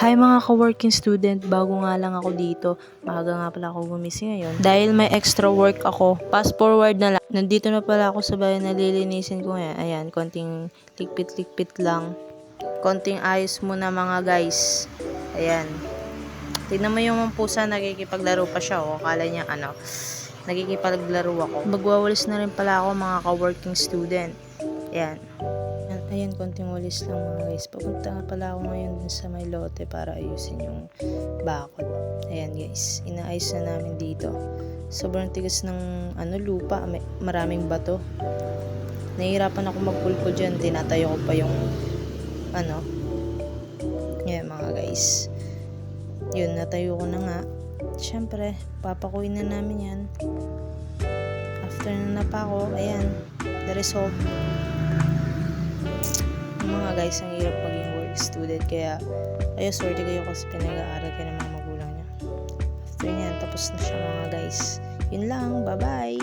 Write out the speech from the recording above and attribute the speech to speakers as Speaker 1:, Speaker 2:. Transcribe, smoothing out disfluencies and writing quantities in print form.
Speaker 1: Hi mga ka-working student, bago nga lang ako dito. Maaga nga pala ako gumising ngayon. Dahil may extra work ako, fast forward na lang. Nandito na pala ako sa bahay, nalilinisin ko ngayon. Ayan, konting likpit-likpit lang. Konting ayos muna mga guys. Ayan. Tignan mo yung pusa, nakikipaglaro pa siya. O, akala niya nakikipaglaro ako. Magwawalis na rin pala ako mga ka-working student. Ayan. Ayan, konting walis lang mga guys. Papunta nga pala ako ngayon dun sa may lote para ayusin yung bakod. Ayan guys, inaayos na namin dito. Sobrang tigas ng lupa, maraming bato. Nahihirapan ako magpulpo dyan, tinatayo ko pa yung Ayan mga guys. Yun, natayo ko na nga. Siyempre, papakuin na namin yan. After na napako, ayan, the result. Mga guys, ang hirap maging work student, kaya swerte kayo kasi pinag-aaral kayo ng mga magulang niya. After nyan, tapos na siya mga guys. Yun lang, bye bye.